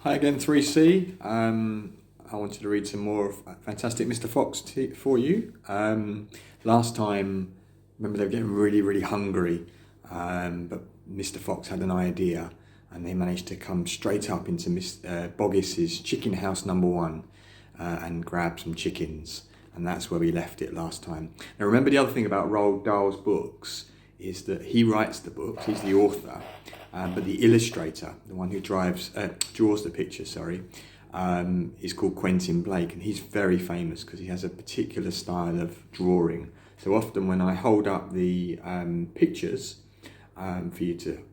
Hi again, 3C. I wanted to read some more of Fantastic Mr. Fox for you. Last time, remember they were getting really, really hungry, but Mr. Fox had an idea and they managed to come straight up into Boggis's chicken house number one and grab some chickens. And that's where we left it last time. Now remember, the other thing about Roald Dahl's books is that he writes the books, he's the author, but the illustrator, the one who draws the pictures, is called Quentin Blake, and he's very famous because he has a particular style of drawing. So often when I hold up the pictures for you to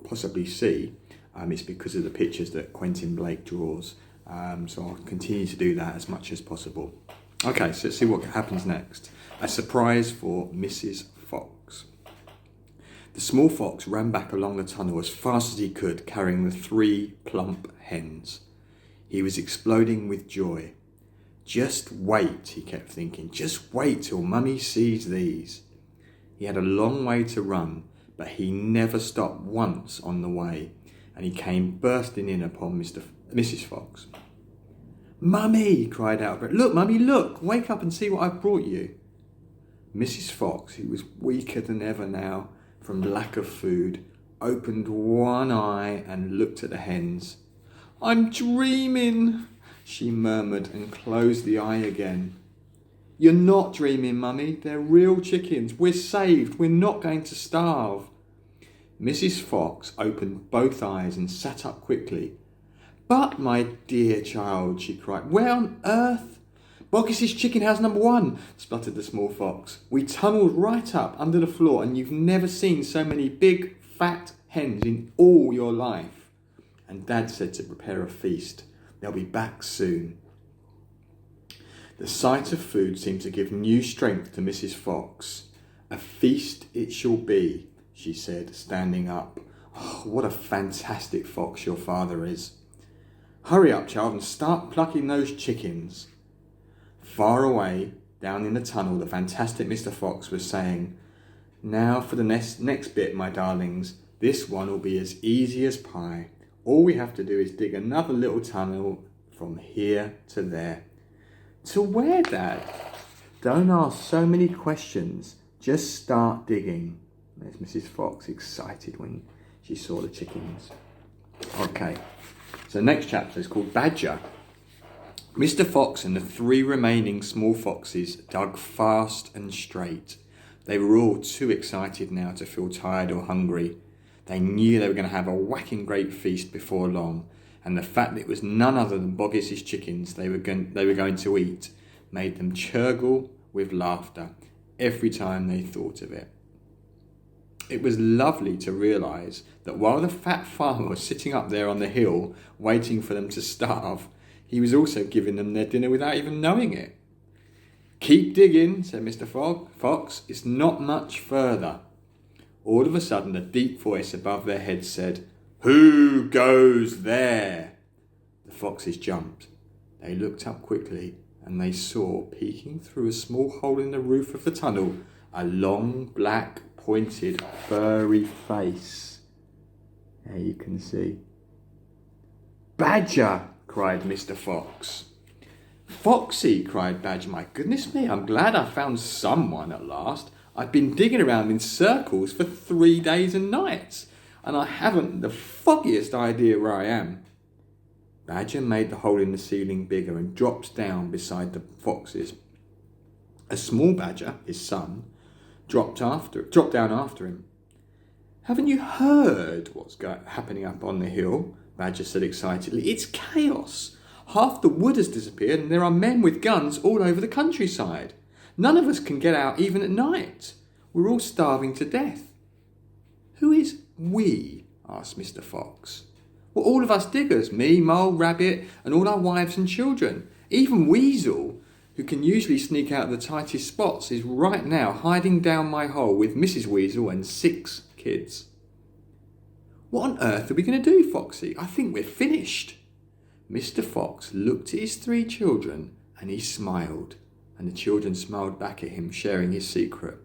possibly see, it's because of the pictures that Quentin Blake draws. So I'll continue to do that as much as possible. Okay, so let's see what happens next. A surprise for Mrs. Fox. The small fox ran back along the tunnel as fast as he could, carrying the 3 plump hens. He was exploding with joy. Just wait, he kept thinking, just wait till Mummy sees these. He had a long way to run, but he never stopped once on the way, and he came bursting in upon Mrs. Fox. Mummy, he cried out, look, Mummy, look, wake up and see what I've brought you. Mrs. Fox, who was weaker than ever now, from lack of food, opened one eye and looked at the hens. I'm dreaming, she murmured and closed the eye again. You're not dreaming, Mummy. They're real chickens. We're saved. We're not going to starve. Mrs. Fox opened both eyes and sat up quickly. But, my dear child, she cried, where on earth? Boggis's chicken house number 1, spluttered the small fox. We tunnelled right up under the floor and you've never seen so many big, fat hens in all your life. And Dad said to prepare a feast. They'll be back soon. The sight of food seemed to give new strength to Mrs. Fox. A feast it shall be, she said, standing up. Oh, what a fantastic fox your father is. Hurry up, child, and start plucking those chickens. Far away, down in the tunnel, the fantastic Mr. Fox was saying, now for the next bit, my darlings. This one will be as easy as pie. All we have to do is dig another little tunnel from here to there. To where, Dad? Don't ask so many questions. Just start digging. There's Mrs. Fox, excited when she saw the chickens. Okay, so the next chapter is called Badger. Mr. Fox and the 3 remaining small foxes dug fast and straight. They were all too excited now to feel tired or hungry. They knew they were going to have a whacking great feast before long, and the fact that it was none other than Boggis's chickens they were going to eat made them churgle with laughter every time they thought of it. It was lovely to realise that while the fat farmer was sitting up there on the hill waiting for them to starve, he was also giving them their dinner without even knowing it. Keep digging, said Mr. Fox. It's not much further. All of a sudden, a deep voice above their heads said, Who goes there? The foxes jumped. They looked up quickly and they saw, peeking through a small hole in the roof of the tunnel, a long, black, pointed, furry face. There you can see. Badger! Cried Mr. Fox. Foxy, cried Badger, my goodness me, I'm glad I found someone at last. I've been digging around in circles for 3 days and nights, and I haven't the foggiest idea where I am. Badger made the hole in the ceiling bigger and dropped down beside the foxes. A small badger, his son, dropped down after him. Haven't you heard what's happening up on the hill? Badger said excitedly. It's chaos. Half the wood has disappeared and there are men with guns all over the countryside. None of us can get out even at night. We're all starving to death. Who is we? Asked Mr. Fox. Well, all of us diggers, me, Mole, Rabbit, and all our wives and children. Even Weasel, who can usually sneak out of the tightest spots, is right now hiding down my hole with Mrs. Weasel and 6 kids. What on earth are we going to do, Foxy? I think we're finished. Mr. Fox looked at his 3 children and he smiled, and the children smiled back at him, sharing his secret.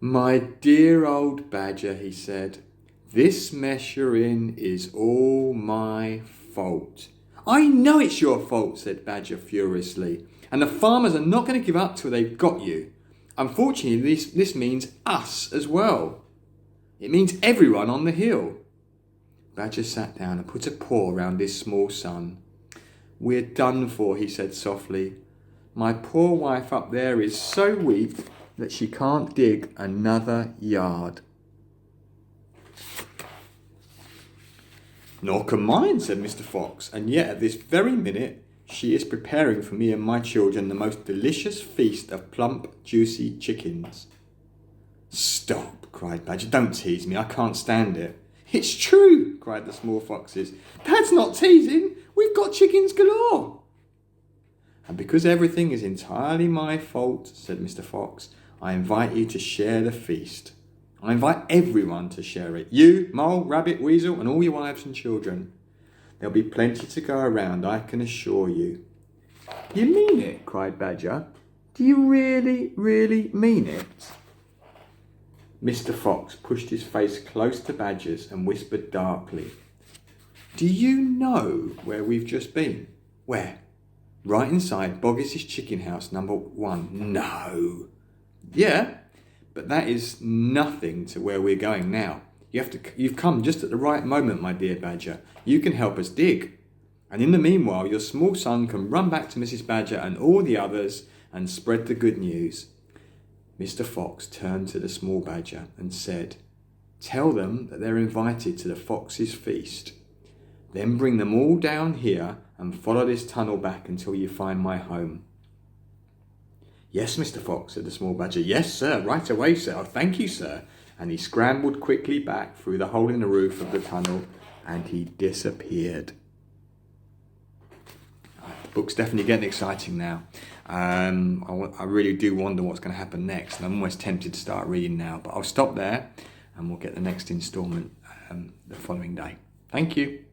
My dear old Badger, he said, this mess you're in is all my fault. I know it's your fault, said Badger furiously. And the farmers are not going to give up till they've got you. Unfortunately, this means us as well. It means everyone on the hill. Badger sat down and put a paw round his small son. We're done for, he said softly. My poor wife up there is so weak that she can't dig another yard. Nor can mine, said Mr. Fox, and yet at this very minute she is preparing for me and my children the most delicious feast of plump, juicy chickens. Stop, cried Badger. Don't tease me, I can't stand it. It's true, cried the small foxes. That's not teasing, we've got chickens galore. And because everything is entirely my fault, said Mr. Fox, I invite you to share the feast. I invite everyone to share it. You, Mole, Rabbit, Weasel, and all your wives and children. There'll be plenty to go around, I can assure you. You mean it? Cried Badger. Do you really, really mean it? Mr. Fox pushed his face close to Badger's and whispered darkly. Do you know where we've just been? Where? Right inside Boggis's chicken house, number 1. No. Yeah. But that is nothing to where we're going now. You've come just at the right moment, my dear Badger. You can help us dig. And in the meanwhile, your small son can run back to Mrs. Badger and all the others and spread the good news. Mr. Fox turned to the small badger and said, Tell them that they're invited to the Fox's feast. Then bring them all down here and follow this tunnel back until you find my home. Yes, Mr. Fox, said the small badger. Yes, sir, right away, sir. Oh, thank you, sir. And he scrambled quickly back through the hole in the roof of the tunnel and he disappeared. The book's definitely getting exciting now. I really do wonder what's going to happen next, and I'm almost tempted to start reading now, but I'll stop there and we'll get the next instalment the following day. Thank you.